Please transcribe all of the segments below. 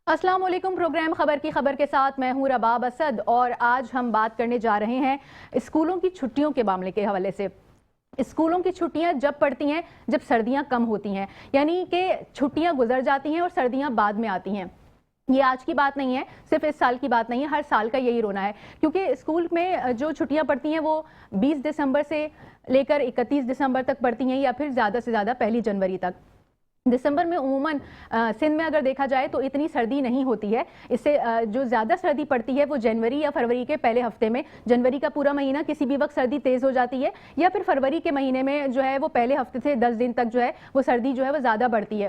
السلام علیکم۔ پروگرام خبر کی خبر کے ساتھ میں ہوں رباب اسد، اور آج ہم بات کرنے جا رہے ہیں اسکولوں کی چھٹیوں کے معاملے کے حوالے سے۔ اسکولوں کی چھٹیاں جب پڑتی ہیں جب سردیاں کم ہوتی ہیں، یعنی کہ چھٹیاں گزر جاتی ہیں اور سردیاں بعد میں آتی ہیں۔ یہ آج کی بات نہیں ہے، صرف اس سال کی بات نہیں ہے، ہر سال کا یہی رونا ہے، کیونکہ اسکول میں جو چھٹیاں پڑتی ہیں وہ 20 دسمبر سے لے کر 31 دسمبر تک پڑتی ہیں، یا پھر زیادہ سے زیادہ 1 جنوری تک۔ دسمبر میں عموماً سندھ میں اگر دیکھا جائے تو اتنی سردی نہیں ہوتی ہے، اس سے جو زیادہ سردی پڑتی ہے وہ جنوری یا فروری کے پہلے ہفتے میں۔ جنوری کا پورا مہینہ کسی بھی وقت سردی تیز ہو جاتی ہے، یا پھر فروری کے مہینے میں جو ہے وہ پہلے ہفتے سے 10 دن تک جو ہے وہ سردی جو ہے وہ زیادہ بڑھتی ہے۔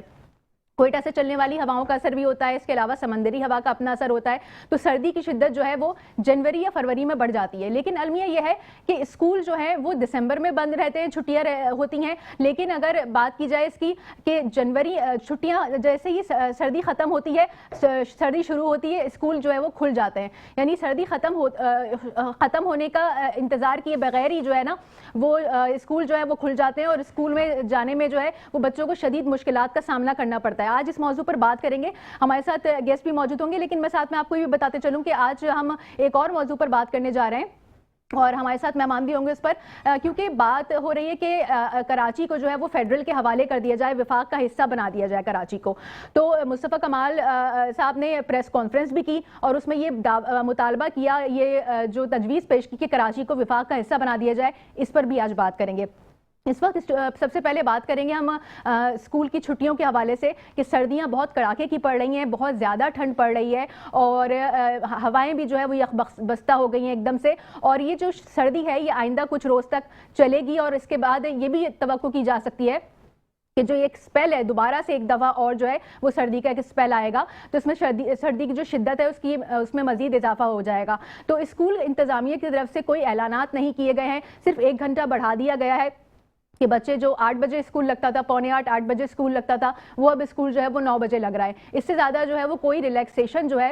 کوئٹہ سے چلنے والی ہواؤں کا اثر بھی ہوتا ہے، اس کے علاوہ سمندری ہوا کا اپنا اثر ہوتا ہے، تو سردی کی شدت جو ہے وہ جنوری یا فروری میں بڑھ جاتی ہے۔ لیکن المیہ یہ ہے کہ اسکول جو ہے وہ دسمبر میں بند رہتے ہیں، چھٹیاں ہوتی ہیں، لیکن اگر بات کی جائے اس کی کہ جنوری چھٹیاں جیسے ہی سردی ختم ہوتی ہے، سردی شروع ہوتی ہے، اسکول جو ہے وہ کھل جاتے ہیں، یعنی سردی ختم ہونے کا انتظار کیے بغیر ہی جو ہے نا وہ اسکول جو ہے وہ کھل جاتے ہیں، اور اسکول میں جانے میں جو ہے وہ بچوں کو شدید مشکلات کا سامنا کرنا پڑتا ہے۔ آج اس موضوع پر بات کریں گے، ہمارے ساتھ گیسٹ بھی موجود ہوں گے، لیکن میں ساتھ میں آپ کو یہ بھی بتاتے چلوں کہ آج ہم ایک اور موضوع پر بات کرنے جا رہے ہیں، اور ہمارے ساتھ مہمان بھی ہوں گے اس پر، کیونکہ بات ہو رہی ہے کہ کراچی کو جو ہے وہ فیڈرل کے حوالے کر دیا جائے، وفاق کا حصہ بنا دیا جائے کراچی کو۔ تو مصطفیٰ کمال صاحب نے پریس کانفرنس بھی کی اور اس میں یہ مطالبہ کیا، یہ جو تجویز پیش کی کہ کراچی کو وفاق کا حصہ بنا دیا جائے، اس پر بھی آج بات کریں گے۔ اس وقت سب سے پہلے بات کریں گے ہم اسکول کی چھٹیوں کے حوالے سے کہ سردیاں بہت کڑاکے کی پڑ رہی ہیں، بہت زیادہ ٹھنڈ پڑ رہی ہے، اور ہوائیں بھی جو ہے وہ یک بستہ ہو گئی ہیں ایک دم سے، اور یہ جو سردی ہے یہ آئندہ کچھ روز تک چلے گی، اور اس کے بعد یہ بھی توقع کی جا سکتی ہے کہ جو ایک سپیل ہے دوبارہ سے ایک دفعہ اور جو ہے وہ سردی کا ایک سپیل آئے گا، تو اس میں سردی کی جو شدت ہے اس میں مزید اضافہ ہو جائے گا۔ تو اسکول انتظامیہ کی طرف سے کوئی اعلانات نہیں کیے گئے ہیں، صرف 1 گھنٹہ بڑھا دیا گیا ہے کہ بچے جو 8 بجے اسکول لگتا تھا، 7:45 8 بجے اسکول لگتا تھا، وہ اب اسکول جو ہے وہ 9 بجے لگ رہا ہے۔ اس سے زیادہ جو ہے وہ کوئی ریلیکسیشن جو ہے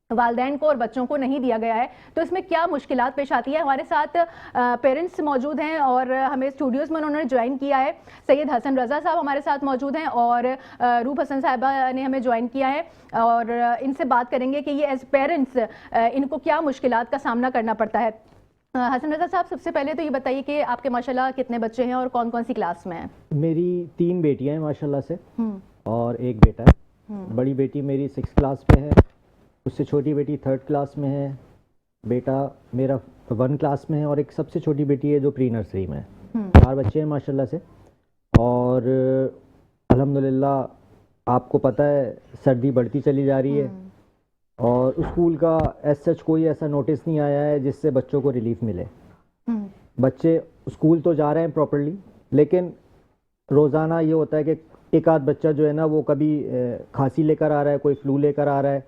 والدین کو اور بچوں کو نہیں دیا گیا ہے۔ تو اس میں کیا مشکلات پیش آتی ہے؟ ہمارے ساتھ پیرنٹس موجود ہیں اور ہمیں اسٹوڈیوز میں انہوں نے جوائن کیا ہے۔ سید حسن رضا صاحب ہمارے ساتھ موجود ہیں، اور روپ حسن صاحبہ نے ہمیں جوائن کیا ہے، اور ان سے بات کریں گے کہ یہ ایز پیرنٹس ان کو کیا مشکلات کا سامنا کرنا پڑتا ہے۔ حسن رضا صاحب، سب سے پہلے تو یہ بتائیے کہ آپ کے ماشاءاللہ کتنے بچے ہیں اور کون کون سی کلاس میں ہیں؟ میری 3 بیٹیاں ہیں ماشاءاللہ سے، اور ایک بیٹا ہے۔ بڑی بیٹی میری 6 کلاس میں ہے، اس سے چھوٹی بیٹی 3rd کلاس میں ہے، بیٹا میرا 1 کلاس میں ہے، اور ایک سب سے چھوٹی بیٹی ہے جو پری نرسری میں ہے۔ 4 بچے ہیں ماشاءاللہ سے، اور الحمدللہ آپ کو پتہ ہے سردی بڑھتی چلی جا رہی ہے، اور اسکول کا ایز سچ کوئی ایسا نوٹس نہیں آیا ہے جس سے بچوں کو ریلیف ملے۔ بچے اسکول تو جا رہے ہیں پراپرلی، لیکن روزانہ یہ ہوتا ہے کہ ایک آدھ بچہ جو ہے نا وہ کبھی کھانسی لے کر آ رہا ہے، کوئی فلو لے کر آ رہا ہے۔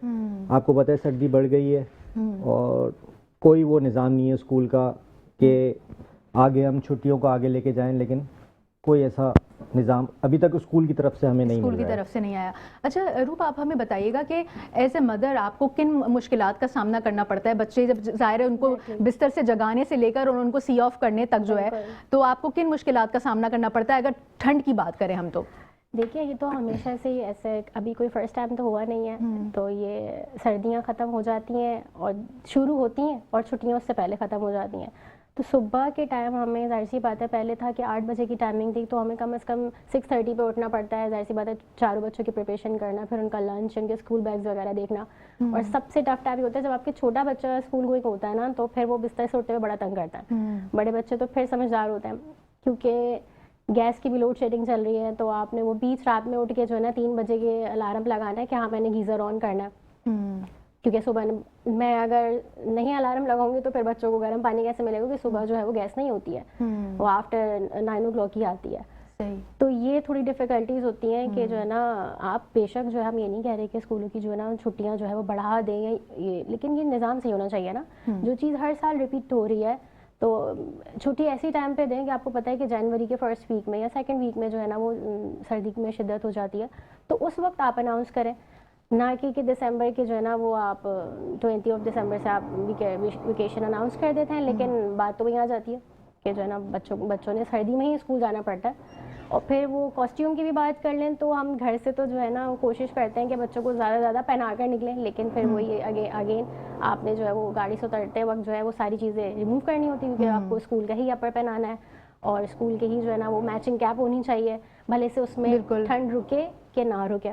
آپ کو پتہ ہے سردی بڑھ گئی ہے، اور کوئی وہ نظام نہیں ہے اسکول کا کہ آگے ہم چھٹیوں کو آگے لے کے جائیں، لیکن کوئی ایسا نظام ابھی تک اسکول کی طرف سے ہمیں نہیں مل رہا ہے۔ اسکول کی طرف سے نہیں آیا۔ اچھا روپ، آپ ہمیں بتائیے گا کہ ایز اے مدر آپ کو کن مشکلات کا سامنا کرنا پڑتا ہے؟ بچے جب ظاہر ہے ان کو بستر سے جگانے سے لے کر اور ان کو سی آف کرنے تک جو ہے، تو آپ کو کن مشکلات کا سامنا کرنا پڑتا ہے اگر ٹھنڈ کی بات کریں ہم تو؟ دیکھیے، یہ تو ہمیشہ سے ہی ایسے ابھی کوئی فرسٹ ٹائم تو ہوا نہیں ہے، تو یہ سردیاں ختم ہو جاتی ہیں اور شروع ہوتی ہیں، اور چھٹیاں اس سے پہلے ختم ہو جاتی ہیں، تو صبح کے ٹائم ہمیں ظاہر سی بات ہے پہلے تھا کہ 8 بجے کی ٹائمنگ تھی، تو ہمیں کم از کم 6:30 پہ اٹھنا پڑتا ہے، ظاہر سی بات ہے چاروں بچوں کی پریپریشن کرنا، پھر ان کا لنچ، ان کے اسکول بیگز وغیرہ دیکھنا، اور سب سے ٹف ٹائم یہ ہوتا ہے جب آپ کے چھوٹا بچہ اسکول گوئنگ ہوتا ہے نا، تو پھر وہ بستر سے اٹھتے ہوئے بڑا تنگ کرتا ہے۔ بڑے بچے تو پھر سمجھدار ہوتے ہیں، کیونکہ گیس کی بھی لوڈ شیڈنگ چل رہی ہے، تو آپ نے وہ بیچ رات میں اٹھ کے جو ہے نا 3 بجے کے الارم لگانا ہے کہ ہاں میں نے گیزر آن کرنا ہے، کیونکہ صبح میں اگر نہیں الارم لگاؤں گی تو پھر بچوں کو گرم پانی کیسے ملے گا، کہ صبح جو ہے وہ گیس نہیں ہوتی ہے، وہ آفٹر 9 o'clock ہی آتی ہے۔ تو یہ تھوڑی ڈیفیکلٹیز ہوتی ہیں کہ جو ہے نا آپ بے شک جو ہے ہم یہ نہیں کہہ رہے کہ اسکولوں کی جو ہے نا چھٹیاں جو ہے وہ بڑھا دیں، لیکن یہ نظام صحیح ہونا چاہیے نا، جو چیز ہر سال ریپیٹ ہو رہی ہے تو چھٹی ایسی ٹائم پہ دیں کہ آپ کو پتہ ہے کہ جنوری کے 1st ویک میں یا 2nd ویک میں جو ہے نا وہ سردی میں شدت ہو جاتی ہے، تو اس وقت آپ اناؤنس کریں، نہ کہ دسمبر کے جو ہے نا وہ آپ 20 دسمبر سے آپ ویکیشن اناؤنس کر دیتے ہیں، لیکن بات تو وہیں آ جاتی ہے کہ جو ہے نا بچوں نے سردی میں ہی اسکول جانا پڑتا ہے، اور پھر وہ کاسٹیوم کی بھی بات کر لیں تو ہم گھر سے تو جو ہے نا کوشش کرتے ہیں کہ بچوں کو زیادہ سے زیادہ پہنا کر نکلیں، لیکن پھر وہی اگین آپ نے جو ہے وہ گاڑی سے اترتے وقت جو ہے وہ ساری چیزیں ریموو کرنی ہوتی ہیں، کیونکہ آپ کو اسکول کا ہی اپر پہنانا ہے اور اسکول کے ہی جو ہے نا وہ میچنگ کیپ ہونی چاہیے، بھلے سے اس میں ٹھنڈ رکے کہ نہ رکے،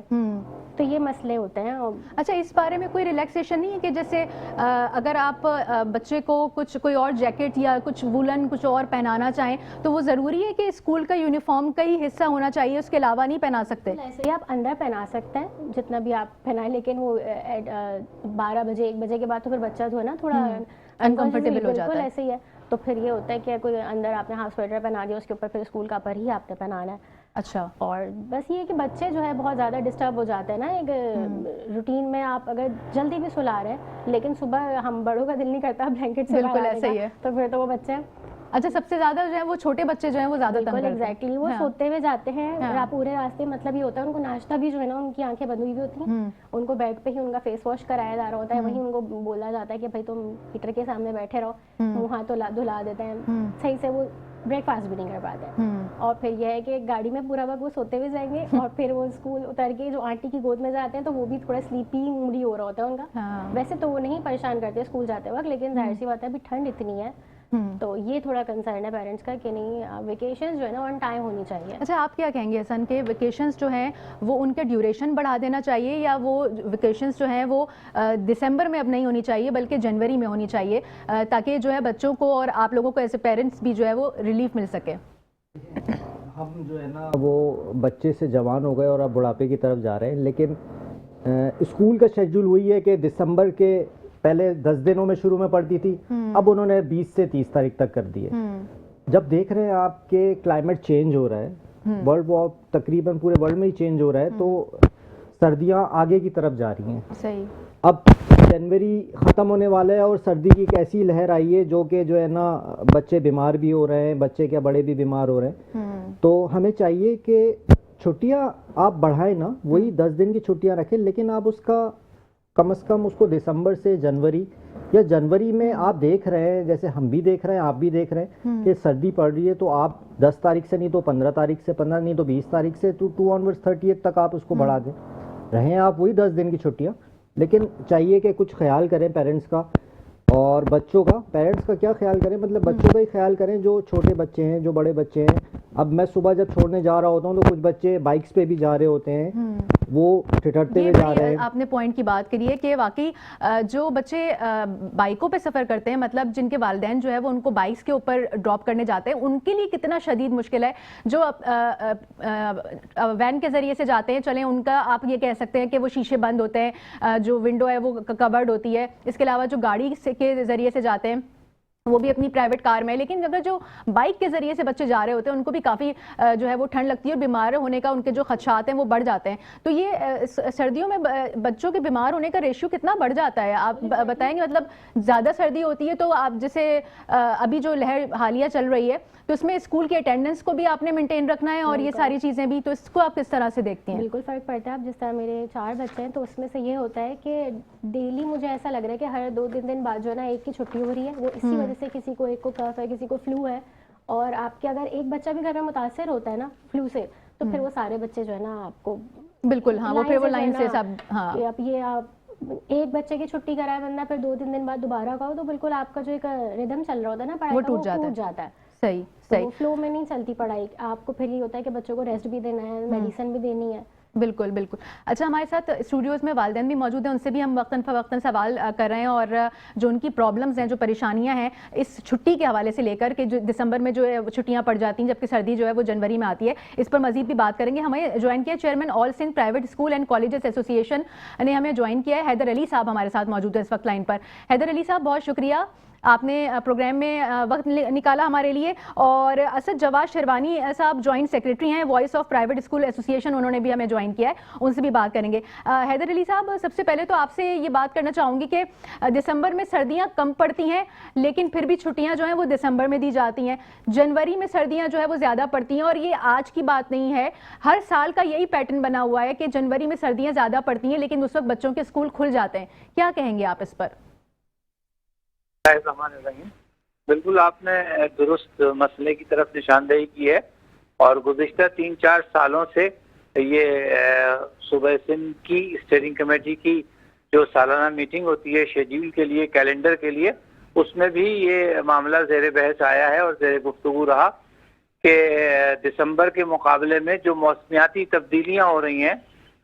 تو یہ مسئلے ہوتے ہیں۔ اچھا، اس بارے میں کوئی ریلیکسیشن نہیں ہے کہ جیسے اگر آپ بچے کو کچھ کوئی اور جیکٹ یا کچھ وولن کچھ اور پہنانا چاہیں تو وہ ضروری ہے کہ اسکول کا یونیفارم کا ہی حصہ ہونا چاہیے، اس کے علاوہ نہیں پہنا سکتے؟ ایسے ہی آپ اندر پہنا سکتے ہیں جتنا بھی آپ پہنائیں، لیکن وہ 12 بجے 1 بجے کے بعد تو پھر بچہ جو ہے نا تھوڑا انکمفرٹیبل ہو جاتا ہے۔ ایسے ہی ہے، تو پھر یہ ہوتا ہے کہ کوئی اندر آپ نے ہاف سویٹر پہنا دیا، اس کے اوپر پھر اسکول کا پر ہی آپ نے پہنانا ہے۔ اچھا، اور بس یہ ہے کہ بچے جو ہے بہت زیادہ ڈسٹرب ہو جاتے ہیں نا ایک روٹین میں، آپ اگر جلدی بھی سلا رہے ہیں لیکن صبح ہم بڑوں کا دل نہیں کرتا بلینکٹ سے، بالکل ایسا ہی ہے، تو پھر تو وہ بچے اچھا سب سے زیادہ جو ہے وہ چھوٹے بچے جو ہیں وہ زیادہ تنگ کرتے ہیں۔ ایگزیکٹلی وہ سوتے ہوئے جاتے ہیں آپ پورے راستے، مطلب یہ ہوتا ہے ان کو ناشتہ بھی جو ہے نا ان کی آنکھیں بند ہوئی ہوئی ہوتی ہیں، ان کو بیڈ پہ ہی ان کا فیس واش کرایا جا رہا ہوتا ہے، وہیں ان کو بولا جاتا ہے کہ بھائی تم ہیٹر کے سامنے بیٹھے رہو، منہ ہاتھ دھلا دیتے ہیں، صحیح سے وہ بریک فاسٹ بھی نہیں کر پاتے ہیں۔ اور پھر یہ ہے کہ گاڑی میں پورا وقت وہ سوتے ہوئے جائیں گے، اور پھر وہ اسکول اتر کے جو آنٹی کی گود میں جاتے ہیں تو وہ بھی تھوڑا سلیپی موڈی ہو رہا ہوتا ہے ان کا۔ ویسے تو وہ نہیں پریشان کرتے اسکول جاتے وقت، لیکن ظاہر سی بات ہے ابھی ٹھنڈ اتنی ہے تو یہ تھوڑا کنسرن ہے پیرنٹس کا کہ نہیں ویکیشنز جو ہے نا آن ٹائم ہونی چاہیے۔ اچھا، آپ کیا کہیں گے حسن کہ ویکیشنز جو ہیں وہ ان کے ڈیوریشن بڑھا دینا چاہیے، یا وہ ویکیشنز جو ہیں وہ دسمبر میں اب نہیں ہونی چاہیے بلکہ جنوری میں ہونی چاہیے، تاکہ جو ہے بچوں کو اور آپ لوگوں کو ایسے پیرنٹس بھی جو ہے وہ ریلیف مل سکے؟ ہم جو ہے نا وہ بچے سے جوان ہو گئے اور اب بڑھاپے کی طرف جا رہے ہیں، لیکن اسکول کا شیڈول وہی ہے کہ دسمبر کے پہلے 10 دنوں میں شروع میں پڑتی تھی، اب انہوں نے 20 سے 30 تاریخ تک کر دی ہے۔ جب دیکھ رہے ہیں آپ کے کلائمیٹ چینج ہو رہا ہے، ورلڈ وار تقریباً پورے ورلڈ میں ہی چینج ہو رہا ہے، تو سردیاں آگے کی طرف جا رہی ہیں۔ صحیح، اب جنوری ختم ہونے والا ہے اور سردی کی ایک ایسی لہر آئی ہے جو کہ جو ہے نا بچے بیمار بھی ہو رہے ہیں، بچے کیا بڑے بھی بیمار ہو رہے ہیں۔ تو ہمیں چاہیے کہ چھٹیاں آپ بڑھائیں نا، وہی 10 دن کی چھٹیاں رکھیں، لیکن آپ اس کا کم از کم اس کو دسمبر سے جنوری یا جنوری میں آپ دیکھ رہے ہیں، جیسے ہم بھی دیکھ رہے ہیں آپ بھی دیکھ رہے ہیں کہ سردی پڑ رہی ہے، تو آپ 10 تاریخ سے نہیں تو 15 تاریخ سے، 15 نہیں تو 20 تاریخ سے، تو 2 آنورڈ 30 تک آپ اس کو بڑھا دیں، رہیں آپ وہی 10 دن کی چھٹیاں، لیکن چاہیے کہ کچھ خیال کریں پیرنٹس کا اور بچوں کا۔ پیرنٹس کا کیا خیال کریں، مطلب بچوں کا ہی خیال کریں، جو چھوٹے بچے ہیں جو بڑے بچے ہیں۔ اب میں صبح جب چھوڑنے جا رہا ہوتا ہوں تو کچھ بچے بائکس پہ بھی جا رہے ہوتے ہیں، وہ ٹھٹرتے ہوئے جا رہے ہیں۔ آپ نے پوائنٹ کی بات کری ہے کہ واقعی جو بچے بائکوں پہ سفر کرتے ہیں، مطلب جن کے والدین جو ہے وہ ان کو بائکس کے اوپر ڈراپ کرنے جاتے ہیں، ان کے لیے کتنا شدید مشکل ہے۔ جو وین کے ذریعے سے جاتے ہیں، چلیں ان کا آپ یہ کہہ سکتے ہیں کہ وہ شیشے بند ہوتے ہیں، جو ونڈو ہے وہ کورڈ ہوتی ہے، اس کے علاوہ جو گاڑی کے ذریعے سے جاتے ہیں وہ بھی اپنی پرائیویٹ کار میں، لیکن اگر جو بائک کے ذریعے سے بچے جا رہے ہوتے ہیں ان کو بھی کافی جو ہے وہ ٹھنڈ لگتی ہے اور بیمار ہونے کا ان کے جو خدشات ہیں وہ بڑھ جاتے ہیں۔ تو یہ سردیوں میں بچوں کے بیمار ہونے کا ریشیو کتنا بڑھ جاتا ہے، آپ بتائیں گے؟ مطلب زیادہ سردی ہوتی ہے تو آپ جیسے ابھی جو لہر حالیہ چل رہی ہے تو اس میں اسکول کی اٹینڈنس کو بھی آپ نے مینٹین رکھنا ہے اور یہ ساری چیزیں بھی، تو اس کو آپ کس طرح سے دیکھتی ہیں؟ بالکل فرق پڑتا ہے۔ اب جس طرح میرے 4 بچے ہیں تو اس میں سے یہ ہوتا ہے کہ ڈیلی مجھے ایسا لگ رہا ہے کہ ہر 2-3 دن بعد جو ہے نا ایک کی چھٹی ہو رہی ہے، وہ اسی وجہ سے کسی کو ایک کو کف ہے، کسی کو فلو ہے، اور آپ کے اگر ایک بچہ بھی گھر میں متاثر ہوتا ہے نا فلو سے تو پھر وہ سارے بچے جو ہے نا آپ کو بالکل، ہاں وہ پھر وہ لائن سے سب، ہاں اب یہ آپ ایک بچے کی چھٹی کرائے بندہ پھر 2-3 دن بعد دوبارہ کہو تو بالکل آپ کا جو ایک ردم چل رہا ہوتا ہے نا پڑھائی کا وہ ٹوٹ جاتا ہے۔ صحیح صحیح، فلو میں نہیں چلتی پڑھائی، آپ کو پھر یہ ہوتا ہے کہ بچوں کو ریسٹ بھی دینا ہے، میڈیسن بھی دینی ہے۔ بالکل بالکل۔ اچھا، ہمارے ساتھ اسٹوڈیوز میں والدین بھی موجود ہیں، ان سے بھی ہم وقتاً فوقتاً سوال کر رہے ہیں اور جو ان کی پرابلمز ہیں، جو پریشانیاں ہیں اس چھٹی کے حوالے سے لے کر کہ جو دسمبر میں جو ہے چھٹیاں پڑ جاتی ہیں جبکہ سردی جو ہے وہ جنوری میں آتی ہے، اس پر مزید بھی بات کریں گے۔ ہمیں جوائن کیا chairman all Sindh private school and colleges ایسوسی ایشن نے ہمیں جوائن کیا ہے، حیدر علی صاحب ہمارے ساتھ موجود ہے اس وقت لائن پر۔ حیدر علی صاحب بہت شکریہ، آپ نے پروگرام میں وقت نکالا ہمارے لیے۔ اور اسد جواد شیروانی صاحب جوائنٹ سیکریٹری ہیں وائس آف پرائیویٹ اسکول ایسوسی ایشن، انہوں نے بھی ہمیں جوائن کیا ہے، ان سے بھی بات کریں گے۔ حیدر علی صاحب، سب سے پہلے تو آپ سے یہ بات کرنا چاہوں گی کہ دسمبر میں سردیاں کم پڑتی ہیں لیکن پھر بھی چھٹیاں جو ہیں وہ دسمبر میں دی جاتی ہیں، جنوری میں سردیاں جو ہے وہ زیادہ پڑتی ہیں، اور یہ آج کی بات نہیں ہے، ہر سال کا یہی پیٹرن بنا ہوا ہے کہ جنوری میں سردیاں زیادہ پڑتی ہیں لیکن اس وقت بچوں کے اسکول کھل جاتے ہیں، کیا کہیں گے آپ اس پر؟ بالکل آپ نے درست مسئلے کی طرف نشاندہی کی ہے اور گزشتہ 3-4 سالوں سے یہ صوبہ سندھ کی اسٹیئرنگ کمیٹی کی جو سالانہ میٹنگ ہوتی ہے شیڈیول کے لیے، کیلنڈر کے لیے، اس میں بھی یہ معاملہ زیر بحث آیا ہے اور زیر گفتگو رہا کہ دسمبر کے مقابلے میں جو موسمیاتی تبدیلیاں ہو رہی ہیں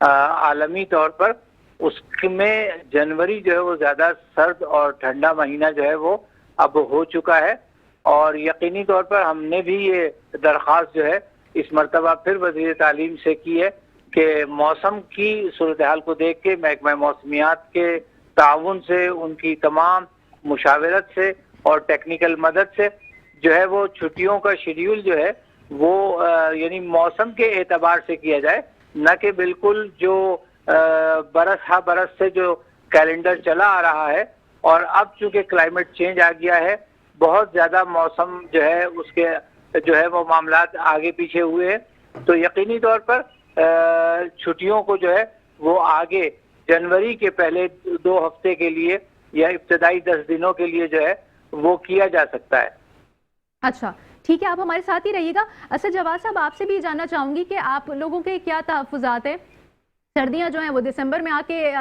عالمی طور پر، اس میں جنوری جو ہے وہ زیادہ سرد اور ٹھنڈا مہینہ جو ہے وہ اب ہو چکا ہے، اور یقینی طور پر ہم نے بھی یہ درخواست جو ہے اس مرتبہ پھر وزیر تعلیم سے کی ہے کہ موسم کی صورتحال کو دیکھ کے محکمہ موسمیات کے تعاون سے، ان کی تمام مشاورت سے اور ٹیکنیکل مدد سے جو ہے وہ چھٹیوں کا شیڈیول جو ہے وہ یعنی موسم کے اعتبار سے کیا جائے، نہ کہ بالکل جو برس ہا برس سے جو کیلنڈر چلا آ رہا ہے، اور اب چونکہ کلائمیٹ چینج آ گیا ہے، بہت زیادہ موسم جو ہے اس کے جو ہے وہ معاملات آگے پیچھے ہوئے ہیں، تو یقینی طور پر چھٹیوں کو جو ہے وہ آگے جنوری کے پہلے 2 ہفتے کے لیے یا ابتدائی 10 دنوں کے لیے جو ہے وہ کیا جا سکتا ہے۔ اچھا ٹھیک ہے، آپ ہمارے ساتھ ہی رہیے گا۔ اسد جواد صاحب، آپ سے بھی جاننا چاہوں گی کہ آپ لوگوں کے کیا تحفظات ہیں؟ سردیاں جو ہیں وہ دسمبر میں آ کے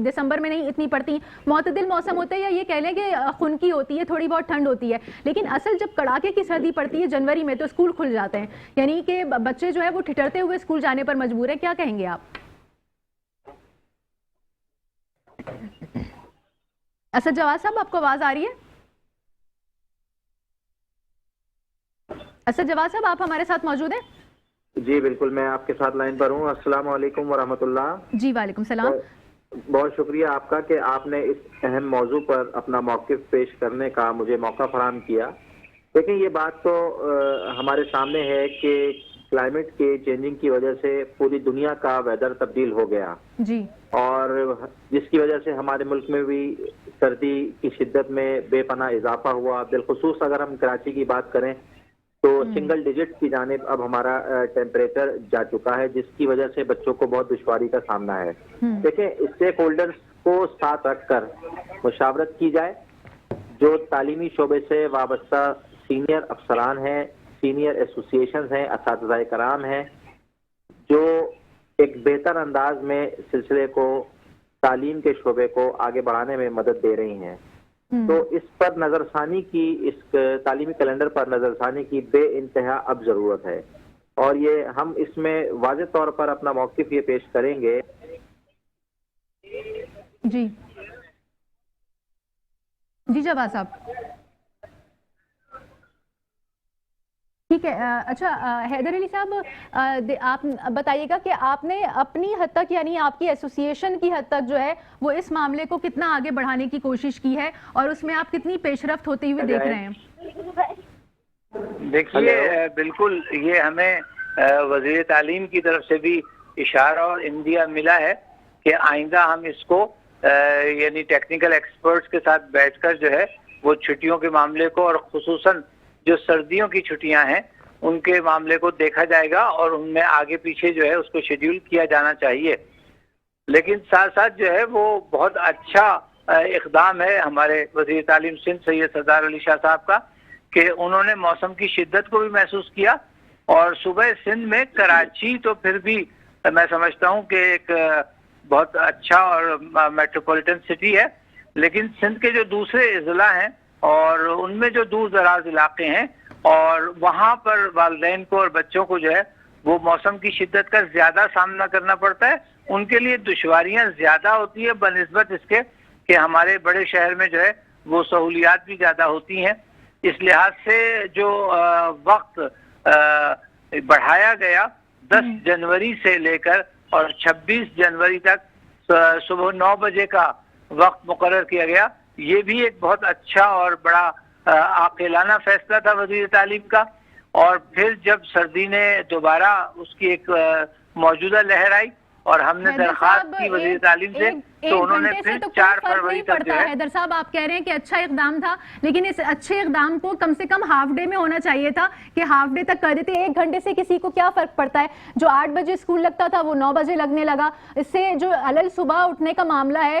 دسمبر میں نہیں اتنی پڑتی، معتدل موسم ہوتا ہے، یا یہ کہہ لیں کہ خنکی ہوتی ہے، تھوڑی بہت ٹھنڈ ہوتی ہے، لیکن اصل جب کڑاکے کی سردی پڑتی ہے جنوری میں تو اسکول کھل جاتے ہیں، یعنی کہ بچے جو ہے وہ ٹھٹرتے ہوئے اسکول جانے پر مجبور ہیں، کیا کہیں گے آپ؟ اسد جواد صاحب، آپ کو آواز آ رہی ہے؟ اسد جواد صاحب، آپ ہمارے ساتھ موجود ہیں؟ جی بالکل، میں آپ کے ساتھ لائن پر ہوں۔ السلام علیکم ورحمۃ اللہ۔ جی وعلیکم السلام۔ بہت شکریہ آپ کا کہ آپ نے اس اہم موضوع پر اپنا موقف پیش کرنے کا مجھے موقع فراہم کیا۔ لیکن یہ بات تو ہمارے سامنے ہے کہ کلائمیٹ کے چینجنگ کی وجہ سے پوری دنیا کا ویدر تبدیل ہو گیا جی، اور جس کی وجہ سے ہمارے ملک میں بھی سردی کی شدت میں بے پناہ اضافہ ہوا۔ بالخصوص اگر ہم کراچی کی بات کریں تو سنگل ڈیجٹ کی جانب اب ہمارا ٹیمپریچر جا چکا ہے، جس کی وجہ سے بچوں کو بہت دشواری کا سامنا ہے۔ دیکھیں، اسٹیک ہولڈرز کو ساتھ رکھ کر مشاورت کی جائے، جو تعلیمی شعبے سے وابستہ سینئر افسران ہیں، سینئر ایسوسیشنز ہیں، اساتذہ کرام ہیں، جو ایک بہتر انداز میں سلسلے کو، تعلیم کے شعبے کو آگے بڑھانے میں مدد دے رہی ہیں، تو اس پر نظر ثانی کی، اس تعلیمی کیلنڈر پر نظر ثانی کی بے انتہا اب ضرورت ہے، اور یہ ہم اس میں واضح طور پر اپنا موقف یہ پیش کریں گے۔ جی جی جواد صاحب، ٹھیک ہے۔ اچھا حیدر علی صاحب، آپ بتائیے گا کہ آپ نے اپنی حد تک، یعنی آپ کی ایسوسیشن کی حد تک جو ہے وہ اس معاملے کو کتنا آگے بڑھانے کی کوشش کی ہے، اور اس میں آپ کتنی پیش رفت ہوتے ہوئے دیکھ رہے ہیں؟ دیکھیے، بالکل یہ ہمیں وزیر تعلیم کی طرف سے بھی اشارہ اور اندیا ملا ہے کہ آئندہ ہم اس کو یعنی ٹیکنیکل ایکسپرٹس کے ساتھ بیٹھ کر جو ہے وہ چھٹیوں کے معاملے کو، اور خصوصاً جو سردیوں کی چھٹیاں ہیں ان کے معاملے کو دیکھا جائے گا، اور ان میں آگے پیچھے جو ہے اس کو شیڈیول کیا جانا چاہیے۔ لیکن ساتھ ساتھ جو ہے وہ بہت اچھا اقدام ہے ہمارے وزیر تعلیم سندھ سید سردار علی شاہ صاحب کا کہ انہوں نے موسم کی شدت کو بھی محسوس کیا، اور صوبہ سندھ میں کراچی تو پھر بھی میں سمجھتا ہوں کہ ایک بہت اچھا اور میٹروپولیٹن سٹی ہے، لیکن سندھ کے جو دوسرے اضلاع ہیں اور ان میں جو دور دراز علاقے ہیں، اور وہاں پر والدین کو اور بچوں کو جو ہے وہ موسم کی شدت کا زیادہ سامنا کرنا پڑتا ہے، ان کے لیے دشواریاں زیادہ ہوتی ہے بنسبت اس کے کہ ہمارے بڑے شہر میں جو ہے وہ سہولیات بھی زیادہ ہوتی ہیں۔ اس لحاظ سے جو وقت بڑھایا گیا 10 جنوری سے لے کر اور 26 جنوری تک صبح 9 بجے کا وقت مقرر کیا گیا، یہ بھی ایک بہت اچھا اور بڑا عاقلانہ فیصلہ تھا وزیر تعلیم کا۔ اور پھر جب سردی نے دوبارہ اس کی ایک موجودہ لہر آئی اور ہم نے درخواست کی وزیر تعلیم سے، تو انہوں نے پھر 4 فروری تک جو ہے۔ حیدر صاحب، آپ کہہ رہے ہیں کہ اچھا اقدام تھا، لیکن اس اچھے اقدام کو کم سے کم ہاف ڈے میں ہونا چاہیے تھا کہ ہاف ڈے تک کر دیتے۔ 1 گھنٹے سے کسی کو کیا فرق پڑتا ہے؟ جو 8 بجے اسکول لگتا تھا وہ 9 بجے لگنے لگا۔ اس سے جو علل صبح اٹھنے کا معاملہ ہے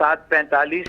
7:45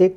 1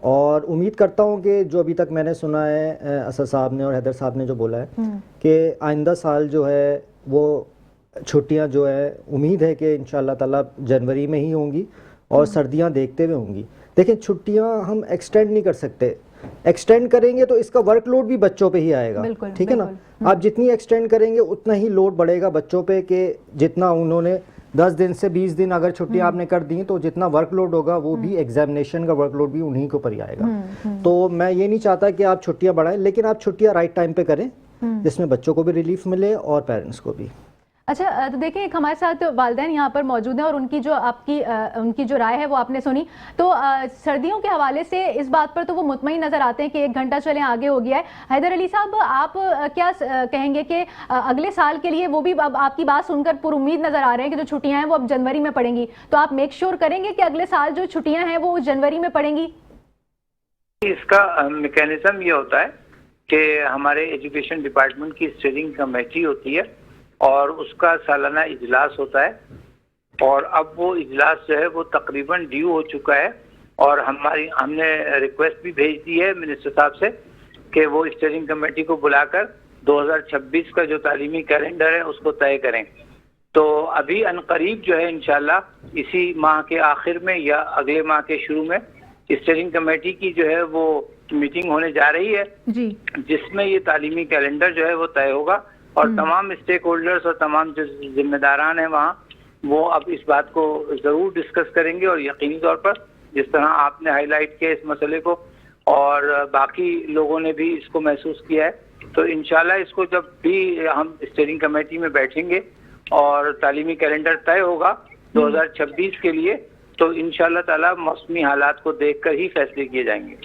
اور امید کرتا ہوں کہ جو ابھی تک میں نے سنا ہے اسد صاحب نے اور حیدر صاحب نے جو بولا ہے کہ آئندہ سال جو ہے وہ چھٹیاں جو ہے امید ہے کہ انشاءاللہ تعالیٰ جنوری میں ہی ہوں گی اور سردیاں دیکھتے ہوئے ہوں گی. دیکھیں چھٹیاں ہم ایکسٹینڈ نہیں کر سکتے, ایکسٹینڈ کریں گے تو اس کا ورک لوڈ بھی بچوں پہ ہی آئے گا, ٹھیک ہے نا. آپ جتنی ایکسٹینڈ کریں گے اتنا ہی لوڈ بڑھے گا بچوں پہ, کہ جتنا انہوں نے 10 دن سے 20 دن اگر چھٹیاں آپ نے کر دیں تو جتنا ورک لوڈ ہوگا وہ بھی ایگزامینیشن کا ورک لوڈ بھی انہی کے اوپر ہی آئے گا. تو میں یہ نہیں چاہتا کہ آپ چھٹیاں بڑھائیں, لیکن آپ چھٹیاں رائٹ ٹائم پہ کریں جس میں بچوں کو بھی ریلیف ملے اور پیرنٹس کو بھی. اچھا تو دیکھیں ایک ہمارے ساتھ والدین یہاں پر موجود ہیں اور ان کی جو رائے ہے وہ آپ نے سنی. تو سردیوں کے حوالے سے اس بات پر تو وہ مطمئن نظر آتے ہیں کہ 1 گھنٹہ چلیں آگے ہو گیا ہے. حیدر علی صاحب آپ کیا کہیں گے کہ اگلے سال کے لیے وہ بھی آپ کی بات سن کر پر امید نظر آ رہے ہیں کہ جو چھٹیاں ہیں وہ اب جنوری میں پڑیں گی, تو آپ میک شور کریں گے کہ اگلے سال جو چھٹیاں ہیں وہ جنوری میں پڑیں گی؟ اس کا میکینزم یہ ہوتا ہے کہ ہمارے ایجوکیشن ڈپارٹمنٹ کی اسٹیئرنگ کمیٹی ہوتی ہے اور اس کا سالانہ اجلاس ہوتا ہے, اور اب وہ اجلاس جو ہے وہ تقریباً ڈیو ہو چکا ہے, اور ہم نے ریکویسٹ بھی بھیج دی ہے منسٹر صاحب سے کہ وہ اسٹیئرنگ کمیٹی کو بلا کر 2026 کا جو تعلیمی کیلنڈر ہے اس کو طے کریں. تو ابھی عنقریب جو ہے انشاءاللہ اسی ماہ کے آخر میں یا اگلے ماہ کے شروع میں اسٹیئرنگ کمیٹی کی جو ہے وہ میٹنگ ہونے جا رہی ہے جی, جس میں یہ تعلیمی کیلنڈر جو ہے وہ طے ہوگا, اور تمام اسٹیک ہولڈرز اور تمام جو ذمہ داران ہیں وہاں وہ اب اس بات کو ضرور ڈسکس کریں گے, اور یقینی طور پر جس طرح آپ نے ہائی لائٹ کیا اس مسئلے کو اور باقی لوگوں نے بھی اس کو محسوس کیا ہے, تو انشاءاللہ اس کو جب بھی ہم اسٹیئرنگ کمیٹی میں بیٹھیں گے اور تعلیمی کیلنڈر طے ہوگا 2026 کے لیے, تو انشاءاللہ تعالی موسمی حالات کو دیکھ کر ہی فیصلے کیے جائیں گے.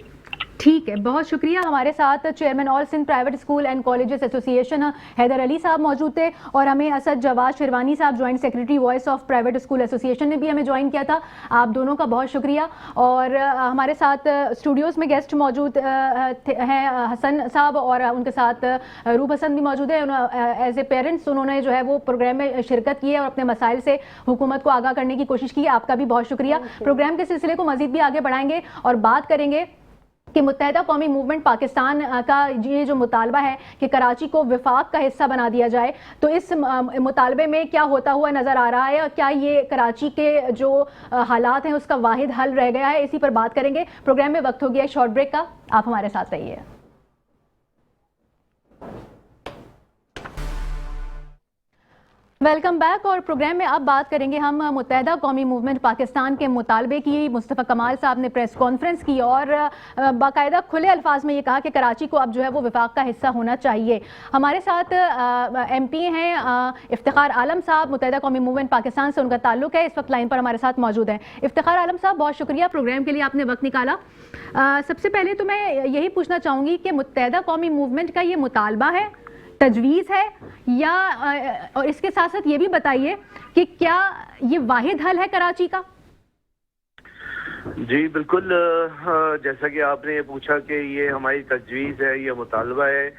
ٹھیک ہے, بہت شکریہ. ہمارے ساتھ chairman all Sindh private school and colleges ایسوسی ایشن حیدر علی صاحب موجود تھے, اور ہمیں اسد جواد شیروانی صاحب joint secretary voice of private school association نے بھی ہمیں جوائن کیا تھا. آپ دونوں کا بہت شکریہ. اور ہمارے ساتھ اسٹوڈیوز میں گیسٹ موجود ہیں حسن صاحب, اور ان کے ساتھ روب حسن بھی موجود ہے. ایز اے پیرنٹس انہوں نے جو ہے وہ پروگرام میں شرکت کی ہے اور اپنے مسائل سے حکومت کو آگاہ کرنے کی کوشش کی ہے. آپ کا بھی بہت شکریہ. پروگرام کے سلسلے کو مزید بھی آگے بڑھائیں گے اور بات کریں گے کہ متحدہ قومی موومنٹ پاکستان کا یہ جو مطالبہ ہے کہ کراچی کو وفاق کا حصہ بنا دیا جائے, تو اس مطالبے میں کیا ہوتا ہوا نظر آ رہا ہے, اور کیا یہ کراچی کے جو حالات ہیں اس کا واحد حل رہ گیا ہے, اسی پر بات کریں گے. پروگرام میں وقت ہو گیا شارٹ بریک کا, آپ ہمارے ساتھ رہیے. Welcome back. اور پروگرام میں اب بات کریں گے ہم متحدہ قومی موومنٹ پاکستان کے مطالبے کی. مصطفیٰ کمال صاحب نے پریس کانفرنس کی اور باقاعدہ کھلے الفاظ میں یہ کہا کہ کراچی کو اب جو ہے وہ وفاق کا حصہ ہونا چاہیے. ہمارے ساتھ ایم پی ہیں افتخار عالم صاحب, متحدہ قومی موومنٹ پاکستان سے ان کا تعلق ہے, اس وقت لائن پر ہمارے ساتھ موجود ہیں. افتخار عالم صاحب بہت شکریہ, پروگرام کے لیے آپ نے وقت نکالا. سب سے پہلے تو میں یہی پوچھنا چاہوں گی کہ متحدہ قومی موومنٹ کا یہ مطالبہ ہے, تجویز ہے, یا اور اس کے ساتھ ساتھ یہ بھی بتائیے کہ کیا یہ واحد حل ہے کراچی کا؟ جی بالکل, جیسا کہ آپ نے یہ پوچھا کہ یہ ہماری تجویز ہے, یہ مطالبہ ہے.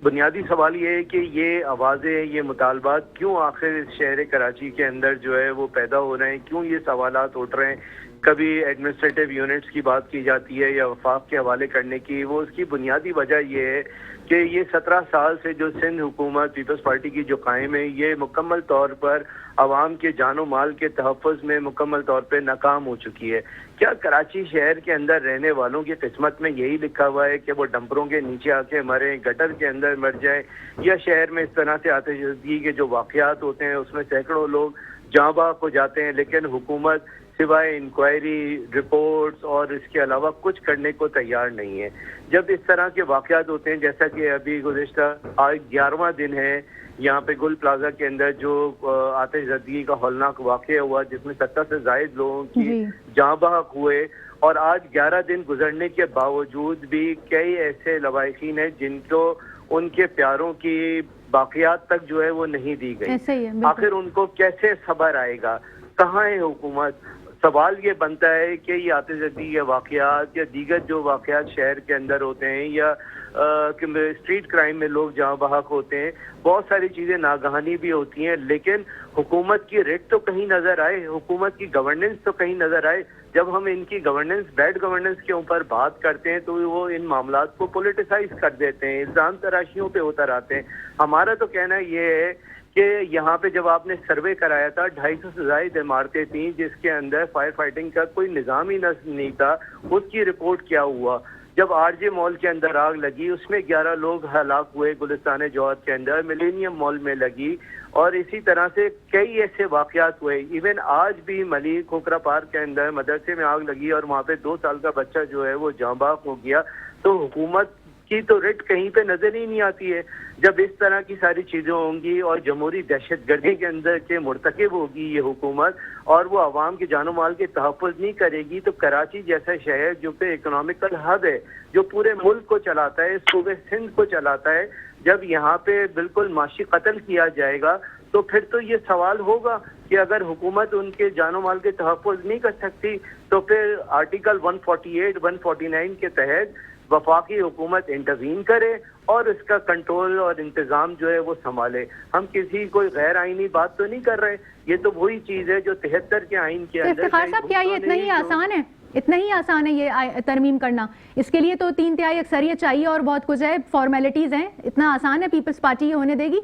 بنیادی سوال یہ ہے کہ یہ آوازیں, یہ مطالبات کیوں آخر اس شہر کراچی کے اندر جو ہے وہ پیدا ہو رہے ہیں, کیوں یہ سوالات اٹھ رہے ہیں. کبھی ایڈمنسٹریٹو یونٹس کی بات کی جاتی ہے یا وفاق کے حوالے کرنے کی. وہ اس کی بنیادی وجہ یہ ہے کہ یہ 17 سال سے جو سندھ حکومت پیپلز پارٹی کی جو قائم ہے, یہ مکمل طور پر عوام کے جان و مال کے تحفظ میں مکمل طور پہ ناکام ہو چکی ہے. کیا کراچی شہر کے اندر رہنے والوں کی قسمت میں یہی لکھا ہوا ہے کہ وہ ڈمپروں کے نیچے آ کے مریں, گٹر کے اندر مر جائیں, یا شہر میں اس طرح سے آتش زدگی کے جو واقعات ہوتے ہیں اس میں سینکڑوں لوگ جاں بحق ہو جاتے ہیں, لیکن حکومت سوائے انکوائری رپورٹس اور اس کے علاوہ کچھ کرنے کو تیار نہیں ہے. جب اس طرح کے واقعات ہوتے ہیں, جیسا کہ ابھی گزشتہ 11واں دن ہے یہاں پہ گل پلازا کے اندر جو آتش زدگی کا ہولناک واقعہ ہوا جس میں 70 سے زائد لوگوں کی جاں بحق ہوئے, اور آج 11 دن گزرنے کے باوجود بھی کئی ایسے لواحقین ہیں جن کو ان کے پیاروں کی باقیات تک جو ہے وہ نہیں دی گئی. آخر ان کو کیسے صبر آئے گا, کہاں ہے حکومت؟ سوال یہ بنتا ہے کہ یہ آتش زدگی کے واقعات یا دیگر جو واقعات شہر کے اندر ہوتے ہیں یا اسٹریٹ کرائم میں لوگ جہاں بحق ہوتے ہیں, بہت ساری چیزیں ناگہانی بھی ہوتی ہیں, لیکن حکومت کی ریٹ تو کہیں نظر آئے, حکومت کی گورننس تو کہیں نظر آئے. جب ہم ان کی گورننس بیڈ گورننس کے اوپر بات کرتے ہیں تو وہ ان معاملات کو پولیٹیسائز کر دیتے ہیں, الزام تراشیوں پہ اتر آتے ہیں. ہمارا تو کہنا یہ ہے کہ یہاں پہ جب آپ نے سروے کرایا تھا 250 سے زائد عمارتیں تھیں جس کے اندر فائر فائٹنگ کا کوئی نظام ہی نہیں تھا, اس کی رپورٹ کیا ہوا؟ جب آر جے مال کے اندر آگ لگی اس میں 11 لوگ ہلاک ہوئے, گلستان جوہر کے اندر ملینیم مال میں لگی, اور اسی طرح سے کئی ایسے واقعات ہوئے. ایون آج بھی ملی کھوکھرا پارک کے اندر مدرسے میں آگ لگی اور وہاں پہ 2 سال کا بچہ جو ہے وہ جاں بحق ہو گیا. تو حکومت کی تو رٹ کہیں پہ نظر ہی نہیں آتی ہے. جب اس طرح کی ساری چیزیں ہوں گی اور جمہوری دہشت گردی کے اندر کے مرتکب ہوگی یہ حکومت اور وہ عوام کے جان و مال کے تحفظ نہیں کرے گی, تو کراچی جیسا شہر جو کہ اکنامیکل ہب ہے, جو پورے ملک کو چلاتا ہے, صوبے سندھ کو چلاتا ہے, جب یہاں پہ بالکل معاشی قتل کیا جائے گا تو پھر تو یہ سوال ہوگا کہ اگر حکومت ان کے جان و مال کے تحفظ نہیں کر سکتی تو پھر آرٹیکل 148, 149 کے تحت وفاقی حکومت انٹروین کرے اور اس کا کنٹرول اور انتظام جو ہے وہ سنبھالے. ہم کسی کوئی غیر آئینی بات تو نہیں کر رہے, یہ تو وہی چیز ہے جو 73 کے آئین کے اندر. افتخار صاحب کیا یہ اتنا ہی آسان ہے؟ اتنا ہی آسان ہے یہ ترمیم کرنا؟ اس کے لیے تو 3/3 اکثریت چاہیے اور بہت کچھ ہے, فارمیلٹیز ہیں. اتنا آسان ہے پیپلز پارٹی یہ ہونے دے گی؟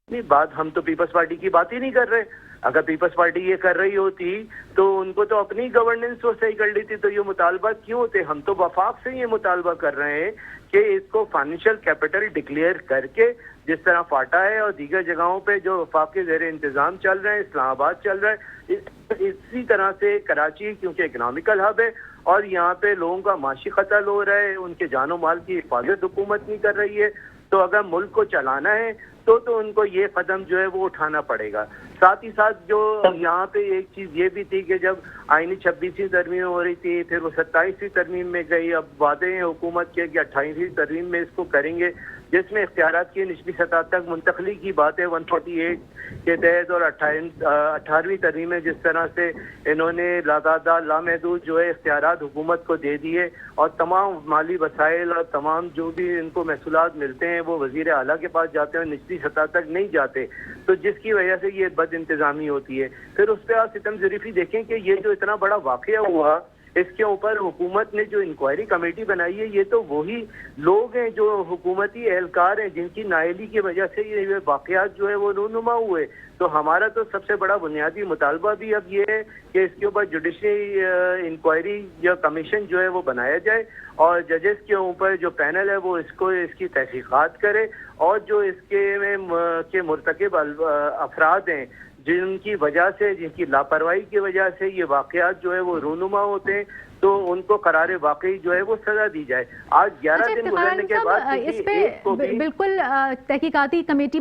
نہیں, بات ہم تو پیپلز پارٹی کی بات ہی نہیں کر رہے. اگر پیپلز پارٹی یہ کر رہی ہوتی تو ان کو تو اپنی گورننس وہ صحیح کر لیتی, تو یہ مطالبات کیوں ہوتے؟ ہم تو وفاق سے یہ مطالبہ کر رہے ہیں کہ اس کو فائنینشیل کیپٹل ڈکلیئر کر کے, جس طرح فاٹا ہے اور دیگر جگہوں پہ جو وفاق کے زیر انتظام چل رہے ہیں, اسلام آباد چل رہا ہے, اسی طرح سے کراچی کیونکہ اکنامیکل ہب ہے اور یہاں پہ لوگوں کا معاشی قتل ہو رہا ہے, ان کے جان و مال کی حفاظت حکومت نہیں کر رہی ہے, تو اگر ملک کو چلانا ہے تو ان کو یہ قدم جو ہے وہ اٹھانا پڑے گا. ساتھ ہی ساتھ جو یہاں پہ ایک چیز یہ بھی تھی کہ جب آئینی 26ویں ترمیم ہو رہی تھی, پھر وہ 27ویں ترمیم میں گئی, اب وعدے ہیں حکومت کے کہ 28ویں ترمیم میں اس کو کریں گے, جس میں اختیارات کی نچلی سطح تک منتقلی کی بات ہے 148 کے تحت, اور 18ویں ترمیم میں جس طرح سے انہوں نے لامحدود جو ہے اختیارات حکومت کو دے دیے اور تمام مالی وسائل اور تمام جو بھی ان کو محصولات ملتے ہیں وہ وزیر اعلیٰ کے پاس جاتے ہیں, نچلی سطح تک نہیں جاتے, تو جس کی وجہ سے یہ بد انتظامی ہوتی ہے. پھر اس پہ آپ ستم ظریفی دیکھیں کہ یہ جو اتنا بڑا واقعہ ہوا اس کے اوپر حکومت نے جو انکوائری کمیٹی بنائی ہے, یہ تو وہی لوگ ہیں جو حکومتی اہلکار ہیں جن کی نااہلی کی وجہ سے یہ واقعات جو ہے وہ رونما ہوئے. تو ہمارا تو سب سے بڑا بنیادی مطالبہ بھی اب یہ ہے کہ اس کے اوپر جوڈیشری انکوائری یا کمیشن جو ہے وہ بنایا جائے اور ججز کے اوپر جو پینل ہے وہ اس کی تحقیقات کرے, اور جو اس کے مرتکب افراد ہیں جن کی وجہ سے, جن کی لاپرواہی کی وجہ سے یہ واقعات جو ہے وہ رونما ہوتے ہیں, تو ان کو قرار واقعی جو ہے وہ سزا دی جائے. آج 11 دن گزرنے کے بعد اس پہ بالکل تحقیقاتی کمیٹی,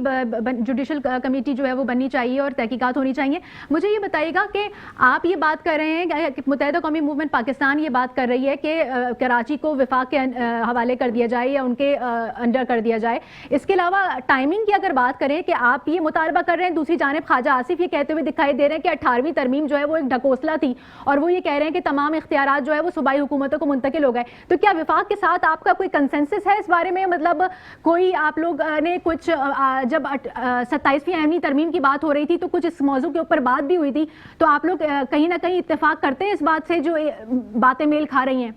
جوڈیشل کمیٹی جو ہے وہ بننی چاہیے اور تحقیقات ہونی چاہیے. مجھے یہ بتائیے گا کہ آپ یہ بات کر رہے ہیں کہ متحدہ قومی موومنٹ پاکستان یہ بات کر رہی ہے کہ کراچی کو وفاق کے حوالے کر دیا جائے یا ان کے انڈر کر دیا جائے. اس کے علاوہ ٹائمنگ کی اگر بات کریں کہ آپ یہ مطالبہ کر رہے ہیں, دوسری جانب خواجہ آصف یہ کہتے ہوئے دکھائی دے رہے ہیں کہ 18ویں ترمیم جو ہے وہ ایک ڈھکوسلا تھی اور وہ یہ کہہ رہے ہیں کہ تمام اختیارات جو ہے وہ صوبائی حکومتوں کو منتقل ہو گئے. تو کیا وفاق کے ساتھ آپ کا کوئی کنسنسس ہے اس بارے میں؟ مطلب کوئی آپ لوگ نے کچھ, جب 27ویں آئینی ترمیم کی بات ہو رہی تھی تو کچھ اس موضوع کے اوپر بات بھی ہوئی تھی, تو آپ لوگ کہیں نہ کہیں اتفاق کرتے ہیں اس بات سے جو باتیں میل کھا رہی ہیں؟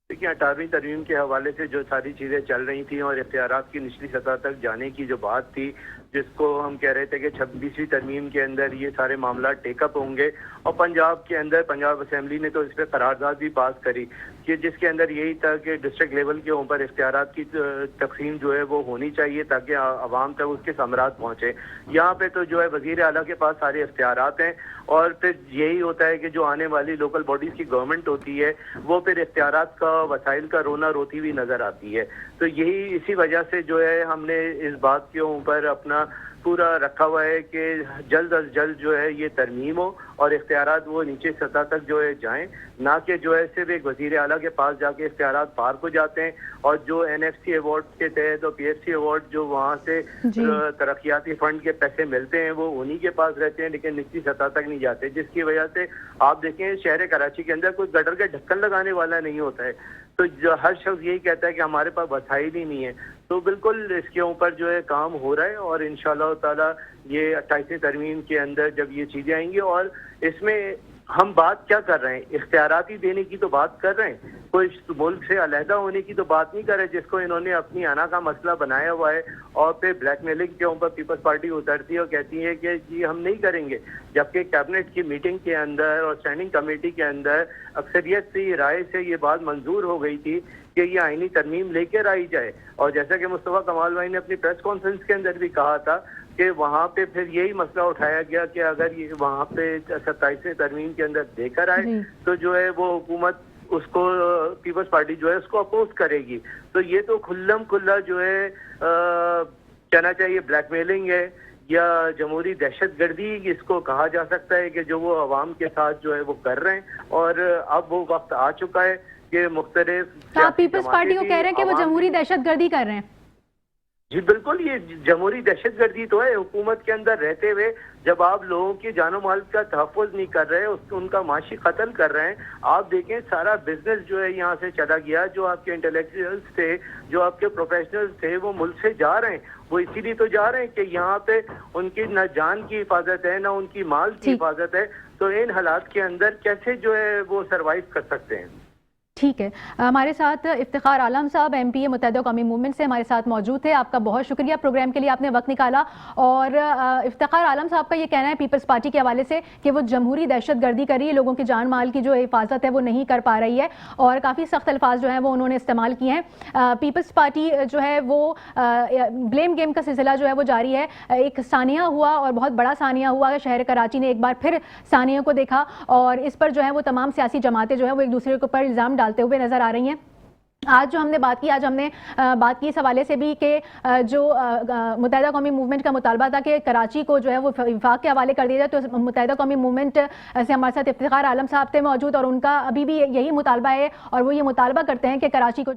دیکھیے 18ویں ترمیم کے حوالے سے جو ساری چیزیں چل رہی تھیں اور اختیارات کی نچلی سطح تک جانے کی جو بات تھی, جس کو ہم کہہ رہے تھے کہ 26ویں ترمیم کے اندر یہ سارے معاملات ٹیک اپ ہوں گے, اور پنجاب کے اندر پنجاب اسمبلی نے تو اس پہ قرارداد بھی پاس کری کہ جس کے اندر یہی تھا کہ ڈسٹرکٹ لیول کے اوپر اختیارات کی تقسیم جو ہے وہ ہونی چاہیے تاکہ عوام تک اس کے ثمرات پہنچے. یہاں پہ تو جو ہے وزیر اعلیٰ کے پاس سارے اختیارات ہیں, اور پھر یہی ہوتا ہے کہ جو آنے والی لوکل باڈیز کی گورنمنٹ ہوتی ہے وہ پھر اختیارات کا وسائل کا رونا روتی ہوئی نظر آتی ہے. تو یہی اسی وجہ سے جو ہے ہم نے اس بات کے اوپر اپنا پورا رکھا ہوا ہے کہ جلد از جلد جو ہے یہ ترمیم ہو اور اختیارات وہ نیچے سطح تک جو ہے جائیں, نہ کہ جو ہے صرف ایک وزیر اعلیٰ کے پاس جا کے اختیارات پار کو جاتے ہیں اور جو NFC ایوارڈ کے تحت اور PFC ایوارڈ جو وہاں سے ترقیاتی فنڈ کے پیسے ملتے ہیں وہ انہی کے پاس رہتے ہیں لیکن نچلی سطح تک نہیں جاتے, جس کی وجہ سے آپ دیکھیں شہر کراچی کے اندر کوئی گٹر کے ڈھکن لگانے والا نہیں ہوتا ہے, تو جو ہر شخص یہی کہتا ہے کہ ہمارے پاس وسائل ہی نہیں ہے. تو بالکل اس کے اوپر جو ہے کام ہو رہا ہے اور انشاءاللہ تعالی یہ 28ویں ترمیم کے اندر جب یہ چیزیں آئیں گی اور اس میں ہم بات کیا کر رہے ہیں؟ اختیاراتی دینے کی تو بات کر رہے ہیں، کوئی ملک سے علیحدہ ہونے کی تو بات نہیں کر رہے، جس کو انہوں نے اپنی انا کا مسئلہ بنایا ہوا ہے، اور پھر بلیک میلنگ کے اوپر پیپلز پارٹی اترتی ہے اور کہتی ہے کہ جی ہم نہیں کریں گے، جبکہ کیبنٹ کی میٹنگ کے اندر اور اسٹینڈنگ کمیٹی کے اندر اکثریت سے رائے سے یہ بات منظور ہو گئی تھی کہ یہ آئینی ترمیم لے کر آئی جائے. اور جیسا کہ مصطفیٰ کمال بھائی نے اپنی پریس کانفرنس کے اندر بھی کہا تھا کہ وہاں پہ پھر یہی مسئلہ اٹھایا گیا کہ اگر یہ وہاں پہ 27ویں ترمیم کے اندر دے کر آئے تو جو ہے وہ حکومت اس کو پیپلز پارٹی جو ہے اس کو اپوز کرے گی. تو یہ تو کھلم کھلا جو ہے کہنا چاہیے بلیک میلنگ ہے یا جمہوری دہشت گردی اس کو کہا جا سکتا ہے کہ جو وہ عوام کے ساتھ جو ہے وہ کر رہے ہیں. اور اب وہ وقت آ چکا ہے کہ مختلف آپ پیپلز پارٹی کو کہہ رہے ہیں کہ وہ جمہوری دہشت گردی کر رہے ہیں. جی بالکل، یہ جمہوری دہشت گردی تو ہے. حکومت کے اندر رہتے ہوئے جب آپ لوگوں کی جان و مال کا تحفظ نہیں کر رہے، ان کا معاشی قتل کر رہے ہیں. آپ دیکھیں سارا بزنس جو ہے یہاں سے چلا گیا، جو آپ کے انٹلیکچوئلز تھے، جو آپ کے پروفیشنلز تھے، وہ ملک سے جا رہے ہیں. وہ اسی لیے تو جا رہے ہیں کہ یہاں پہ ان کی نہ جان کی حفاظت ہے نہ ان کی مال کی حفاظت ہے. تو ان حالات کے اندر کیسے جو ہے وہ سروائیو کر سکتے ہیں؟ ٹھیک ہے، ہمارے ساتھ افتخار عالم صاحب MP متحدہ قومی موومنٹ سے ہمارے ساتھ موجود تھے. آپ کا بہت شکریہ پروگرام کے لیے، آپ نے وقت نکالا. اور افتخار عالم صاحب کا یہ کہنا ہے پیپلز پارٹی کے حوالے سے کہ وہ جمہوری دہشت گردی کر رہی ہے، لوگوں کی جان مال کی جو حفاظت ہے وہ نہیں کر پا رہی ہے، اور کافی سخت الفاظ جو ہیں وہ انہوں نے استعمال کیے ہیں. پیپلز پارٹی جو ہے وہ بلیم گیم کا سلسلہ جو ہے وہ جاری ہے. ایک ثانیہ ہوا اور بہت بڑا ثانیہ ہوا، شہر کراچی نے ایک بار پھر ثانیہ کو دیکھا، اور اس پر جو ہے وہ تمام سیاسی جماعتیں جو ہیں وہ ایک دوسرے کے اوپر الزام ڈالتے ہوئے نظر آ رہی ہیں. آج جو ہم نے بات کی، آج ہم نے بات کی اس حوالے سے بھی کہ جو متحدہ قومی موومنٹ کا مطالبہ تھا کہ کراچی کو جو ہے وہ وفاق کے حوالے کر دیا جائے، تو متحدہ قومی موومنٹ سے ہمارے ساتھ افتخار عالم صاحب تھے موجود، اور ان کا ابھی بھی یہی مطالبہ ہے، اور وہ یہ مطالبہ کرتے ہیں کہ کراچی کو